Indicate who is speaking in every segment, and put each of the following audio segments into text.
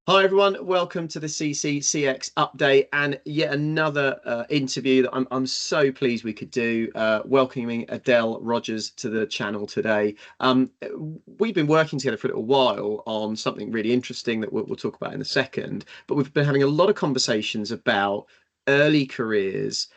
Speaker 1: Hi everyone, welcome to the CCCX update and yet another interview that I'm so pleased we could do, welcoming Adele Rogers to the channel today. We've been working together for a little while on something really interesting that we'll talk about in a second, but we've been having a lot of conversations about early careers,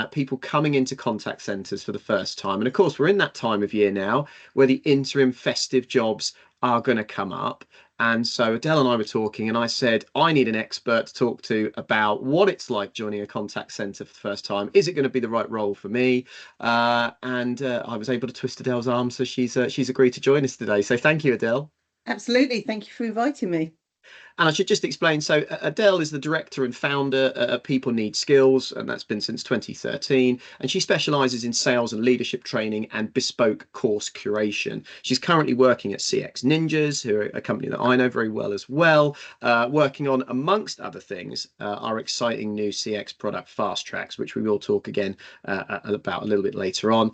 Speaker 1: people coming into contact centres for the first time. And of course, we're in that time of year now where the interim festive jobs are going to come up. And so Adele and I were talking, and I said, I need an expert to talk to about what it's like joining a contact center for the first time. Is it going to be the right role for me? And I was able to twist Adele's arm, so she's agreed to join us today. So thank you, Adele.
Speaker 2: Absolutely. Thank you for inviting me.
Speaker 1: And I should just explain, so Adele is the director and founder at People Need Skills, and that's been since 2013. And she specializes in sales and leadership training and bespoke course curation. She's currently working at CX Ninjas, who are a company that I know very well as well, working on, amongst other things, our exciting new CX product, Fast Tracks, which we will talk again about a little bit later on.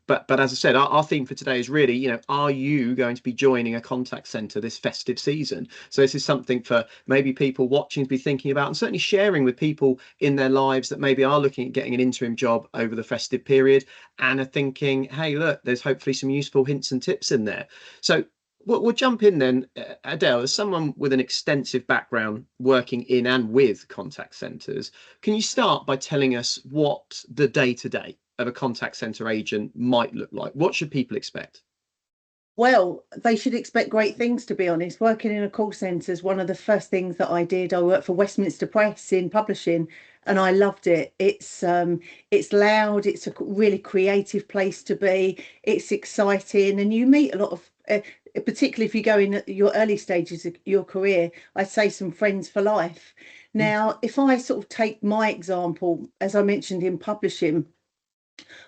Speaker 1: But as I said, our theme for today is really, are you going to be joining a contact center this festive season? So this is something for maybe people watching to be thinking about, and certainly sharing with people in their lives that maybe are looking at getting an interim job over the festive period and are thinking, hey, look, there's hopefully some useful hints and tips in there. So we'll jump in then. Adele, as someone with an extensive background working in and with contact centres, can you start by telling us what the day-to-day of a contact centre agent might look like? What should people expect?
Speaker 2: Well, they should expect great things, to be honest. Working in a call centre is one of the first things that I did. I worked for Westminster Press in publishing and I loved it. It's loud, it's a really creative place to be, it's exciting, and you meet a lot of particularly if you go in at your early stages of your career, I'd say some friends for life.
Speaker 1: Mm,
Speaker 2: Now, if I sort of take my example, as I mentioned in publishing,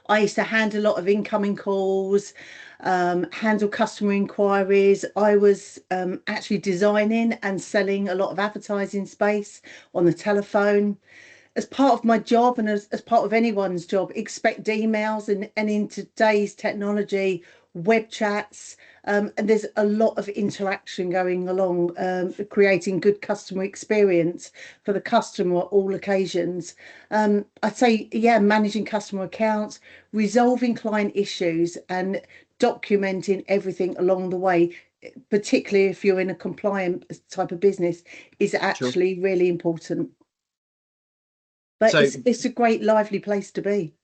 Speaker 2: I used to handle a lot of incoming calls, handle customer inquiries. I was actually designing and selling a lot of advertising space on the telephone. As part of my job, and as part of anyone's job, expect emails, and in today's technology, web chats, and there's a lot of interaction going along, creating good customer experience for the customer at all occasions. I'd say, yeah, managing customer accounts, resolving client issues, and documenting everything along the way, particularly if you're in a compliant type of business, is
Speaker 1: sure.
Speaker 2: actually really important. But
Speaker 1: So
Speaker 2: it's a great lively place to be.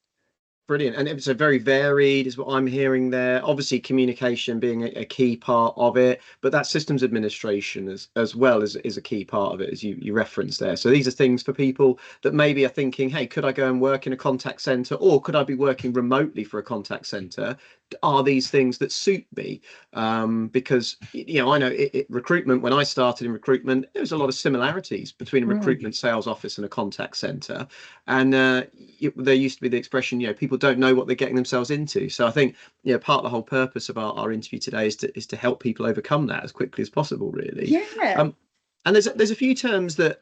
Speaker 1: brilliant. And it's a very varied, is what I'm hearing there. Obviously, communication being a key part of it, but that systems administration as well is a key part of it, as you referenced there. So these are things for people that maybe are thinking, hey, could I go and work in a contact center, or could I be working remotely for a contact center? Are these things that suit me? Because I know recruitment. When I started in recruitment, there was a lot of similarities between a
Speaker 2: Mm.
Speaker 1: recruitment sales office and a contact center, and there used to be the expression, people don't know what they're getting themselves into. So I think, part of the whole purpose of our interview today is to help people overcome that as quickly as possible, really.
Speaker 2: Yeah.
Speaker 1: Um, and there's a few terms that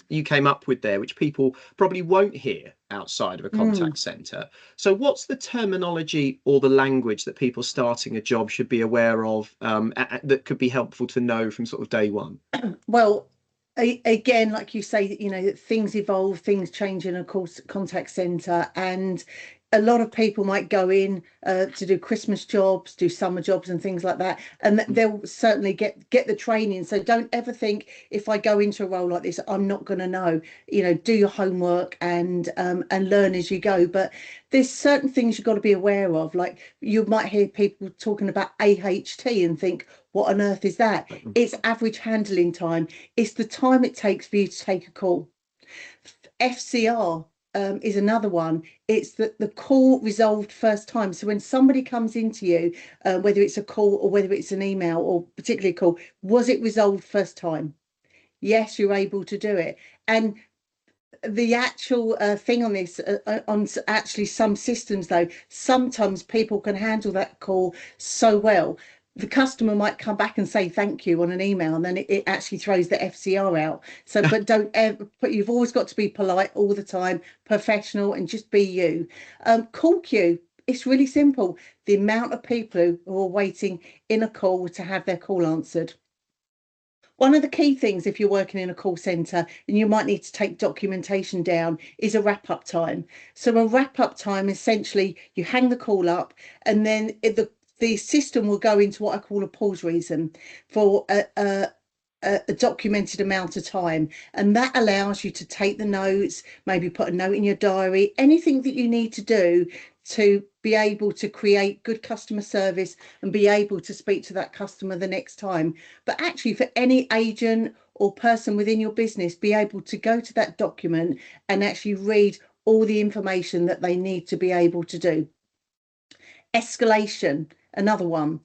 Speaker 1: you came up with there, which people probably won't hear outside of a
Speaker 2: Mm.
Speaker 1: contact center. So what's the terminology or the language that people starting a job should be aware of, that could be helpful to know from sort of day one?
Speaker 2: Well, again, like you say, things evolve, things change in a course contact center, and a lot of people might go in to do Christmas jobs, do summer jobs, and things like that, and they'll certainly get the training. So don't ever think, if I go into a role like this, I'm not going to know. Do your homework and learn as you go. But there's certain things you've got to be aware of. Like, you might hear people talking about AHT and think, what on earth is that? It's average handling time. It's the time it takes for you to take a call. FCR is another one. It's the call resolved first time. So when somebody comes into you, whether it's a call or whether it's an email, or particularly a call, was it resolved first time? Yes, you're able to do it. And the actual thing on this, on actually some systems though, sometimes people can handle that call so well, the customer might come back and say thank you on an email, and then it actually throws the FCR out. So, but don't ever put, you've always got to be polite all the time, professional, and just be you. Call queue, it's really simple. The amount of people who are waiting in a call to have their call answered. One of the key things, if you're working in a call center and you might need to take documentation down, is a wrap up time. So a wrap up time, essentially, you hang the call up, and then the system will go into what I call a pause reason for a documented amount of time, and that allows you to take the notes, maybe put a note in your diary, anything that you need to do to be able to create good customer service and be able to speak to that customer the next time. But actually, for any agent or person within your business, be able to go to that document and actually read all the information that they need to be able to do. Escalation, another one.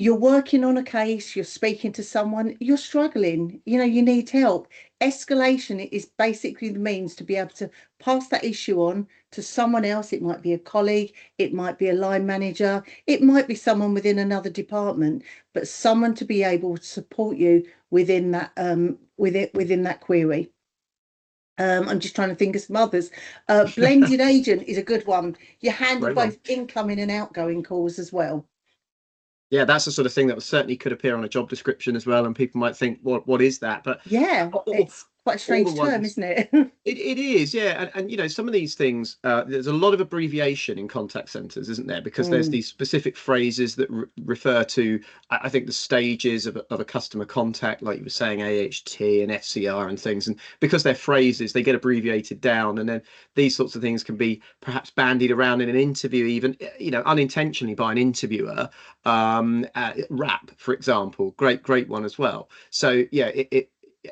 Speaker 2: You're working on a case, you're speaking to someone, you're struggling, you need help. Escalation is basically the means to be able to pass that issue on to someone else. It might be a colleague, it might be a line manager, it might be someone within another department, but someone to be able to support you within that within that query. I'm just trying to think of some others. Blended agent is a good one. You handle
Speaker 1: Great one.
Speaker 2: both incoming and outgoing calls as well.
Speaker 1: Yeah, that's the sort of thing that certainly could appear on a job description as well, and people might think, what is that? But
Speaker 2: Yeah, it's quite a
Speaker 1: all the
Speaker 2: strange term,
Speaker 1: ones.
Speaker 2: isn't it?
Speaker 1: It is, yeah, and some of these things, there's a lot of abbreviation in contact centers, isn't there? Because there's
Speaker 2: Mm,
Speaker 1: these specific phrases that refer to, I think, the stages of a customer contact, like you were saying, AHT and FCR and things. And because they're phrases, they get abbreviated down, and then these sorts of things can be perhaps bandied around in an interview, even unintentionally by an interviewer. Rap, for example, great one as well. So yeah,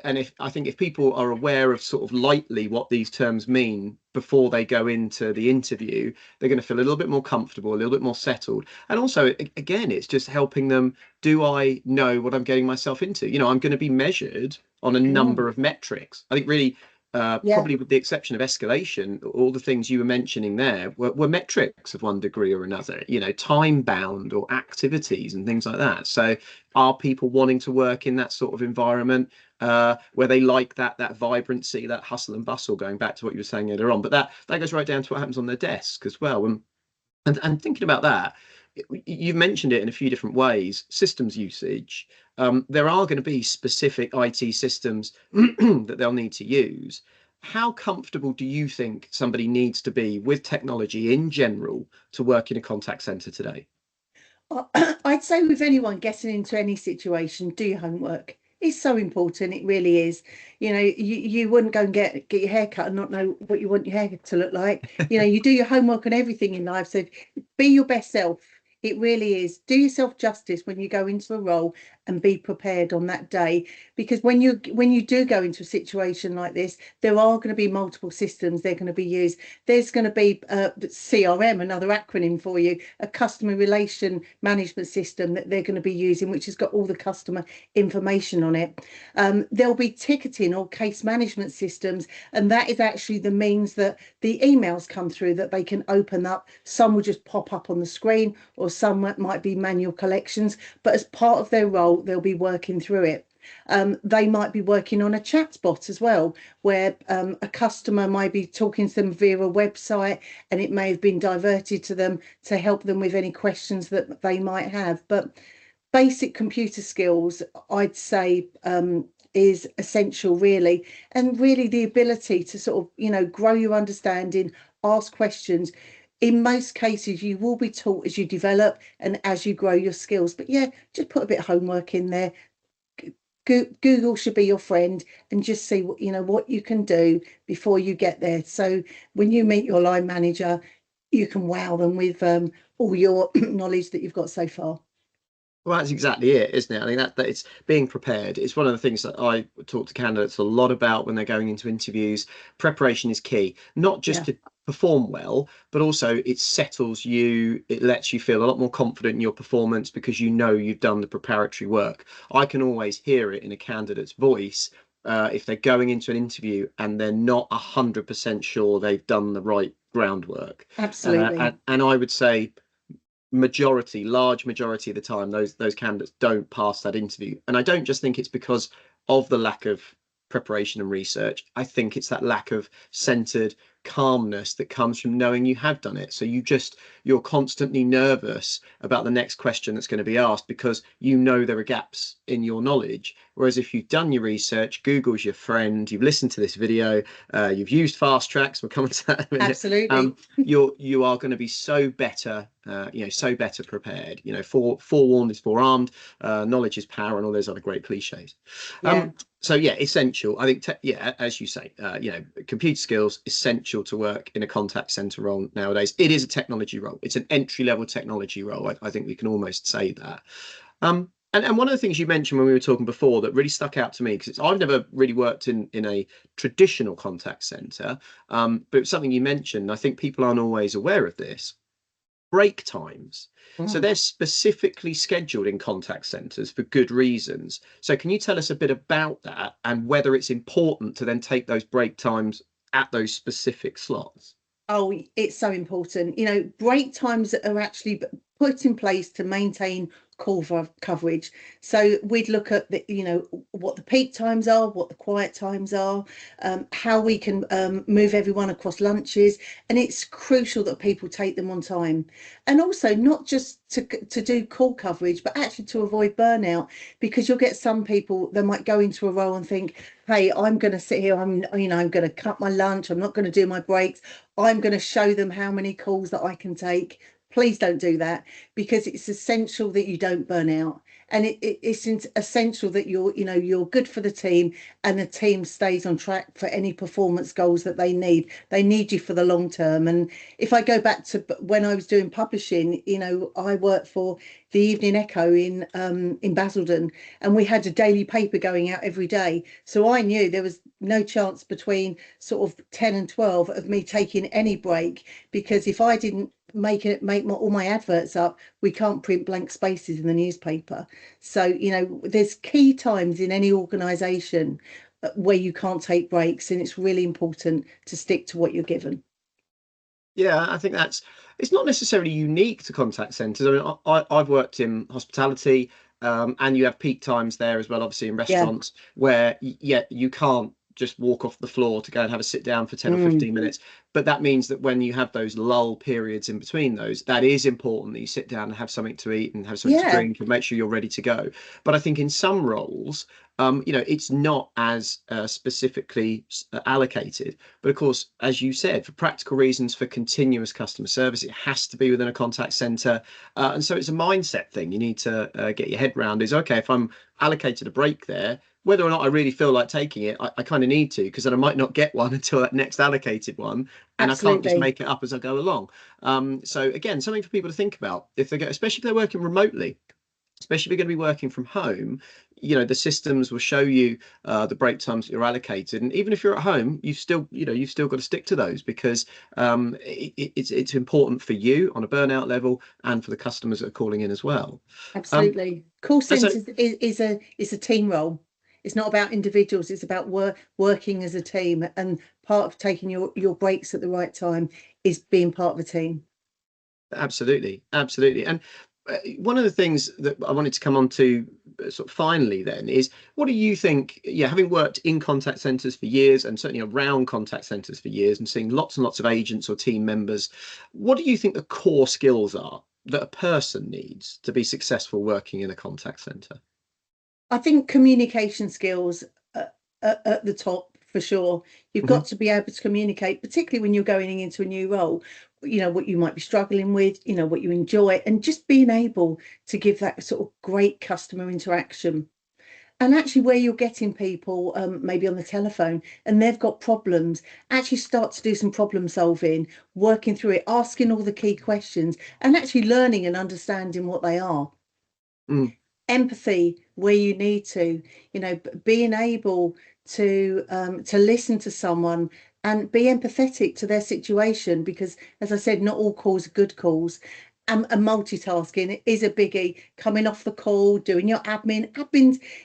Speaker 1: and if I think if people are aware of sort of lightly what these terms mean before they go into the interview, they're going to feel a little bit more comfortable, a little bit more settled. And also, again, it's just helping them. Do I know what I'm getting myself into? I'm going to be measured on a
Speaker 2: mm,
Speaker 1: number of metrics. I think really,
Speaker 2: yeah,
Speaker 1: probably with the exception of escalation, all the things you were mentioning there were metrics of one degree or another, time bound or activities and things like that. So are people wanting to work in that sort of environment? Where they like that vibrancy, that hustle and bustle, going back to what you were saying earlier on. But that goes right down to what happens on their desk as well. And thinking about that, you've mentioned it in a few different ways. Systems usage. There are going to be specific IT systems that they'll need to use. How comfortable do you think somebody needs to be with technology in general to work in a contact center today?
Speaker 2: I'd say with anyone getting into any situation, do your homework. It's so important. It really is. You wouldn't go and get your hair cut and not know what you want your hair to look like. You do your homework on everything in life. So be your best self. It really is. Do yourself justice when you go into a role and be prepared on that day. Because when you do go into a situation like this, there are going to be multiple systems they're going to be used. There's going to be CRM, another acronym for you, a customer relation management system that they're going to be using, which has got all the customer information on it. There'll be ticketing or case management systems, and that is actually the means that the emails come through that they can open up. Some will just pop up on the screen, or some might be manual collections, but as part of their role, they'll be working through it. They might be working on a chat bot as well, where a customer might be talking to them via a website, and it may have been diverted to them to help them with any questions that they might have. But basic computer skills, I'd say, is essential, really, and really the ability to sort of, grow your understanding, ask questions. In most cases, you will be taught as you develop and as you grow your skills. But yeah, just put a bit of homework in there. Google should be your friend, and just see what you can do before you get there. So when you meet your line manager, you can wow them with all your knowledge that you've got so far.
Speaker 1: Well, that's exactly it, isn't it? I think that it's being prepared. It's one of the things that I talk to candidates a lot about when they're going into interviews. Preparation is key, not just
Speaker 2: Yeah,
Speaker 1: to perform well, but also it settles you. It lets you feel a lot more confident in your performance because you know you've done the preparatory work. I can always hear it in a candidate's voice. If they're going into an interview and they're not 100% sure they've done the right groundwork.
Speaker 2: absolutely.
Speaker 1: And I would say large majority of the time, those candidates don't pass that interview. And I don't just think it's because of the lack of preparation and research. I think it's that lack of centered calmness that comes from knowing you have done it. So you're constantly nervous about the next question that's going to be asked because you know there are gaps in your knowledge. Whereas if you've done your research, Google's your friend, you've listened to this video, you've used fast tracks, we'll come on to that in a minute.
Speaker 2: Absolutely.
Speaker 1: You are going to be so better, so better prepared. Forewarned is forearmed, knowledge is power, and all those other great cliches.
Speaker 2: Yeah.
Speaker 1: So yeah, essential. I think, as you say, computer skills essential to work in a contact center role nowadays. It is a technology role. It's an entry level technology role. I think we can almost say that. And one of the things you mentioned when we were talking before that really stuck out to me, because I've never really worked in a traditional contact center, but it's something you mentioned. I think people aren't always aware of this. Break times. So
Speaker 2: Mm.
Speaker 1: they're specifically scheduled in contact centers for good reasons. So can you tell us a bit about that and whether it's important to then take those break times at those specific slots?
Speaker 2: Oh, it's so important. Break times are actually put in place to maintain coverage. So we'd look at what the peak times are, what the quiet times are, how we can move everyone across lunches, and it's crucial that people take them on time. And also not just to do call coverage, but actually to avoid burnout, because you'll get some people that might go into a role and think, hey, I'm going to sit here, I'm going to cut my lunch, I'm not going to do my breaks, I'm going to show them how many calls that I can take. Please don't do that, because it's essential that you don't burn out, and it's essential that you're good for the team, and the team stays on track for any performance goals that they need. They need you for the long term. And if I go back to when I was doing publishing, I worked for the Evening Echo in Basildon, and we had a daily paper going out every day. So I knew there was no chance between sort of 10 and 12 of me taking any break, because if I didn't make all my adverts up, we can't print blank spaces in the newspaper. So there's key times in any organization where you can't take breaks, and it's really important to stick to what you're given.
Speaker 1: Yeah, I think it's not necessarily unique to contact centers. I mean, I've worked in hospitality, and you have peak times there as well, obviously in
Speaker 2: Yeah.
Speaker 1: restaurants where, yeah, you can't just walk off the floor to go and have a sit down for 10 or
Speaker 2: Mm,
Speaker 1: 15 minutes. But that means that when you have those lull periods in between those, that is important that you sit down and have something to eat and have something to
Speaker 2: yeah,
Speaker 1: drink and make sure you're ready to go. But I think in some roles, it's not as specifically allocated. But of course, as you said, for practical reasons, for continuous customer service, it has to be within a contact center. And so it's a mindset thing you need to get your head around is, okay, if I'm allocated a break there, whether or not I really feel like taking it, I kind of need to, because then I might not get one until that next allocated one, and I can't just
Speaker 2: absolutely.
Speaker 1: make it up as I go along. So again, something for people to think about if they go, especially if they're working remotely, especially if you're going to be working from home. The systems will show you the break times that you're allocated, and even if you're at home, you've still got to stick to those, because it's important for you on a burnout level and for the customers that are calling in as well. Um,
Speaker 2: Absolutely. Call
Speaker 1: and so
Speaker 2: centers is a team role. It's not about individuals, it's about working as a team. And part of taking your breaks at the right time is being part of a team.
Speaker 1: Absolutely, absolutely. And one of the things that I wanted to come on to sort of finally then is, what do you think, yeah, having worked in contact centers for years and certainly around contact centers for years and seeing lots and lots of agents or team members, what do you think the core skills are that a person needs to be successful working in a contact center?
Speaker 2: I think communication skills are at the top for sure. You've
Speaker 1: Hmm.
Speaker 2: got to be able to communicate, particularly when you're going into a new role, what you might be struggling with, what you enjoy, and just being able to give that sort of great customer interaction. And actually, where you're getting people, maybe on the telephone, and they've got problems, actually start to do some problem solving, working through it, asking all the key questions, and actually learning and understanding what they are.
Speaker 1: Mm,
Speaker 2: Empathy where you need to, being able to listen to someone and be empathetic to their situation, because as I said, not all calls are good calls. And multitasking is a biggie. Coming off the call, doing your admin.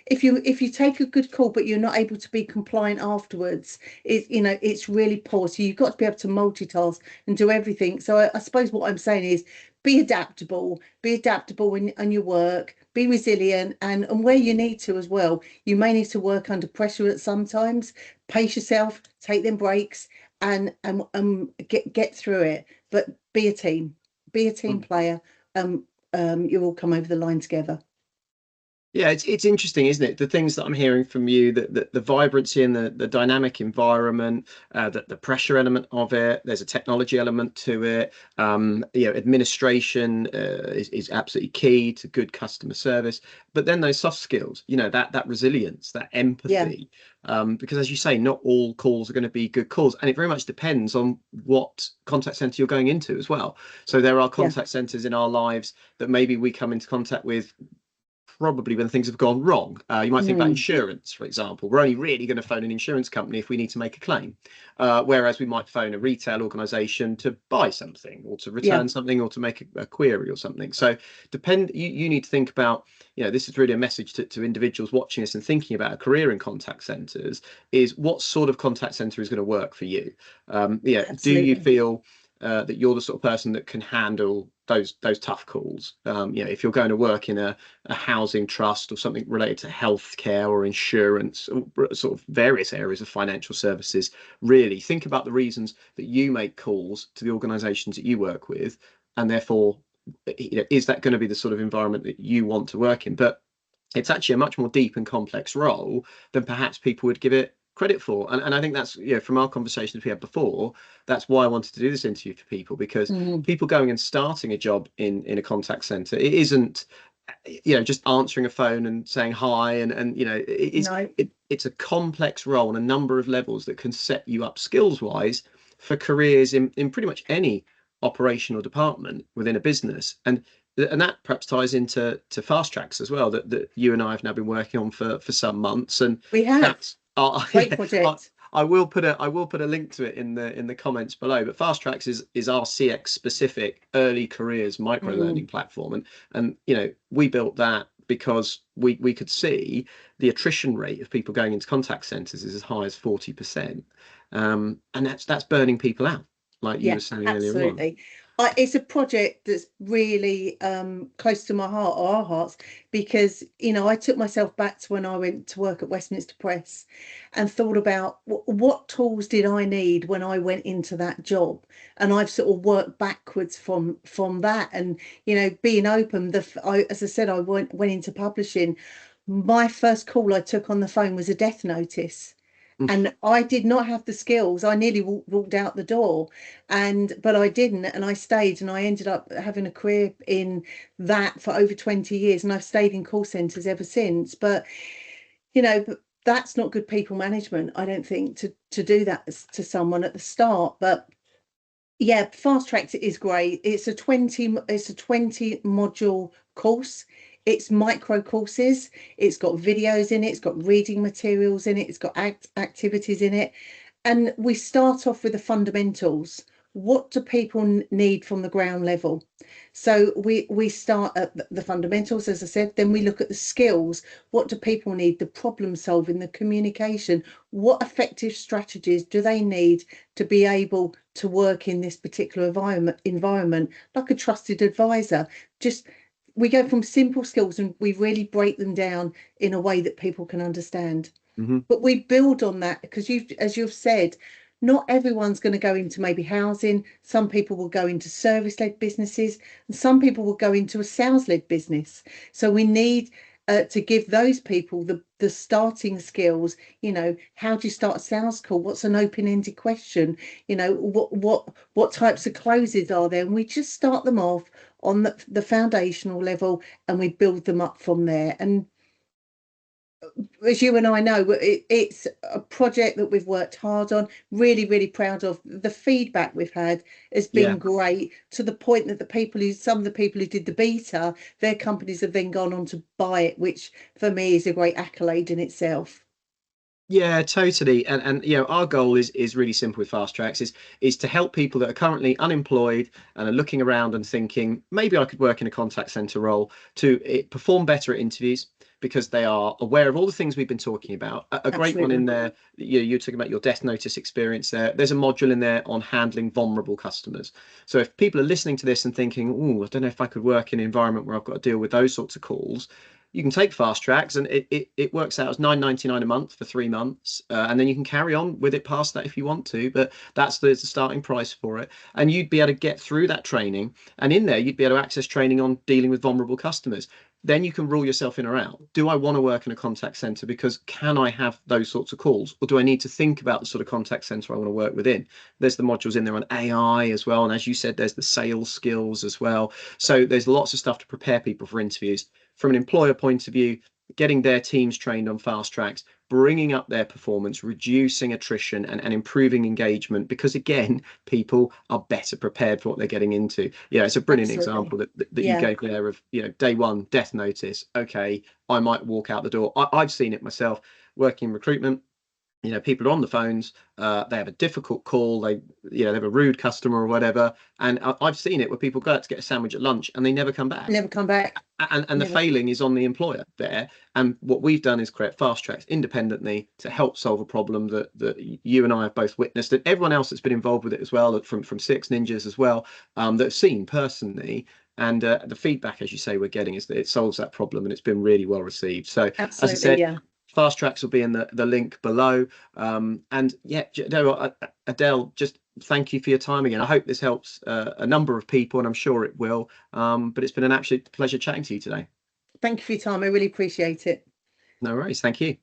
Speaker 2: If you take a good call but you're not able to be compliant afterwards, it's really poor. So you've got to be able to multitask and do everything. So I suppose what I'm saying is, be adaptable in your work, be resilient, and where you need to as well. You may need to work under pressure at sometimes. Pace yourself, take them breaks, and get through it. But be a team player. Um, you all come over the line together.
Speaker 1: Yeah, it's interesting, isn't it? The things that I'm hearing from you, that the vibrancy and the dynamic environment, that the pressure element of it, there's a technology element to it. Administration is absolutely key to good customer service. But then those soft skills, that resilience, that
Speaker 2: Yeah,
Speaker 1: empathy, because as you say, not all calls are going to be good calls, and it very much depends on what contact center you're going into as well. So there are
Speaker 2: yeah,
Speaker 1: contact centers in our lives that maybe we come into contact with probably when things have gone wrong. You might think about
Speaker 2: mm,
Speaker 1: insurance, for example. We're only really going to phone an insurance company if we need to make a claim, whereas we might phone a retail organisation to buy something, or to
Speaker 2: yeah,
Speaker 1: return something, or to make a query or something. So you need to think about, this is really a message to individuals watching this and thinking about a career in contact centres, is what sort of contact centre is going to work for you. Do you
Speaker 2: absolutely.
Speaker 1: feel that you're the sort of person that can handle those tough calls? If you're going to work in a housing trust or something related to healthcare or insurance, or sort of various areas of financial services, really think about the reasons that you make calls to the organizations that you work with, and therefore, is that going to be the sort of environment that you want to work in? But it's actually a much more deep and complex role than perhaps people would give it credit for. And I think that's, from our conversations we had before, that's why I wanted to do this interview for people, because
Speaker 2: Mm,
Speaker 1: people going and starting a job in a contact center, it isn't, just answering a phone and saying hi, and
Speaker 2: no,
Speaker 1: it's a complex role on a number of levels that can set you up skills wise for careers in pretty much any operational department within a business. And that perhaps ties into fast tracks as well, that you and I have now been working on for some months. And
Speaker 2: we have
Speaker 1: that's
Speaker 2: great
Speaker 1: yeah,
Speaker 2: project.
Speaker 1: I will put a link to it in the comments below. But fast tracks is our CX specific early careers micro
Speaker 2: Mm,
Speaker 1: learning platform. And we built that because we could see the attrition rate of people going into contact centers is as high as 40%. And that's burning people out, like you
Speaker 2: yeah,
Speaker 1: were saying earlier on.
Speaker 2: absolutely. It's a project that's really close to my heart, or our hearts, because I took myself back to when I went to work at Westminster Press and thought about what tools did I need when I went into that job, and I've sort of worked backwards from that, and being open. As I said, I went into publishing. My first call I took on the phone was a death notice, and I did not have the skills. I nearly walked out the door, but I didn't, and I stayed, and I ended up having a career in that for over 20 years, and I've stayed in call centers ever since. But that's not good people management, I don't think, to do that to someone at the start. But yeah, fast tracked is great. It's a 20 module course. It's micro courses. It's got videos in it. It's got reading materials in it. It's got activities in it. And we start off with the fundamentals. What do people need from the ground level? So we start at the fundamentals, as I said, then we look at the skills. What do people need? The problem solving, the communication. What effective strategies do they need to be able to work in this particular environment like a trusted advisor? Just we go from simple skills and we really break them down in a way that people can understand.
Speaker 1: Mhm.
Speaker 2: But we build on that because as you've said, not everyone's going to go into maybe housing. Some people will go into service-led businesses, and some people will go into a sales-led business. So we need to give those people the starting skills. How do you start a sales call? What's an open-ended question? What types of closes are there? And we just start them off on the foundational level, and we build them up from there. And as you and I know, it's a project that we've worked hard on, really, really proud of. The feedback we've had has
Speaker 1: Yeah.
Speaker 2: been great, to the point that some of the people who did the beta, their companies have then gone on to buy it, which for me is a great accolade in itself.
Speaker 1: Yeah, totally. And our goal is really simple with Fast Tracks, is to help people that are currently unemployed and are looking around and thinking, maybe I could work in a contact center role, to perform better at interviews because they are aware of all the things we've been talking about. A great one in
Speaker 2: Absolutely.
Speaker 1: there, you're talking about your death notice experience there. There's a module in there on handling vulnerable customers. So if people are listening to this and thinking, oh, I don't know if I could work in an environment where I've got to deal with those sorts of calls, you can take fast tracks, and it works out as 9.99 a month for 3 months, and then you can carry on with it past that if you want to. But that's the starting price for it, and you'd be able to get through that training, and in there you'd be able to access training on dealing with vulnerable customers. Then you can rule yourself in or out. Do I want to work in a contact center because can I have those sorts of calls, or do I need to think about the sort of contact center I want to work within? There's the modules in there on AI as well, and as you said, there's the sales skills as well. So there's lots of stuff to prepare people for interviews. From an employer point of view, getting their teams trained on fast tracks, bringing up their performance, reducing attrition, and improving engagement, because again, people are better prepared for what they're getting into. Yeah, it's a brilliant
Speaker 2: Absolutely.
Speaker 1: example that you
Speaker 2: Yeah,
Speaker 1: gave there of, day one, death notice. Okay, I might walk out the door. I've seen it myself working in recruitment. People are on the phones, they have a difficult call, they have a rude customer or whatever, and I've seen it where people go out to get a sandwich at lunch and they never come back.
Speaker 2: never come back.
Speaker 1: And the
Speaker 2: Never.
Speaker 1: failing is on the employer there. And what we've done is create fast tracks independently to help solve a problem that you and I have both witnessed, and everyone else that's been involved with it as well, from Six Ninjas as well, that have seen personally. And the feedback, as you say, we're getting is that it solves that problem, and it's been really well received. So, as I
Speaker 2: Absolutely.
Speaker 1: said,
Speaker 2: Yeah.
Speaker 1: fast tracks will be in the link below. And yeah, no, Adele, just thank you for your time again. I hope this helps a number of people, and I'm sure it will. But it's been an absolute pleasure chatting to you today.
Speaker 2: Thank you for your time. I really appreciate it.
Speaker 1: No worries. Thank you.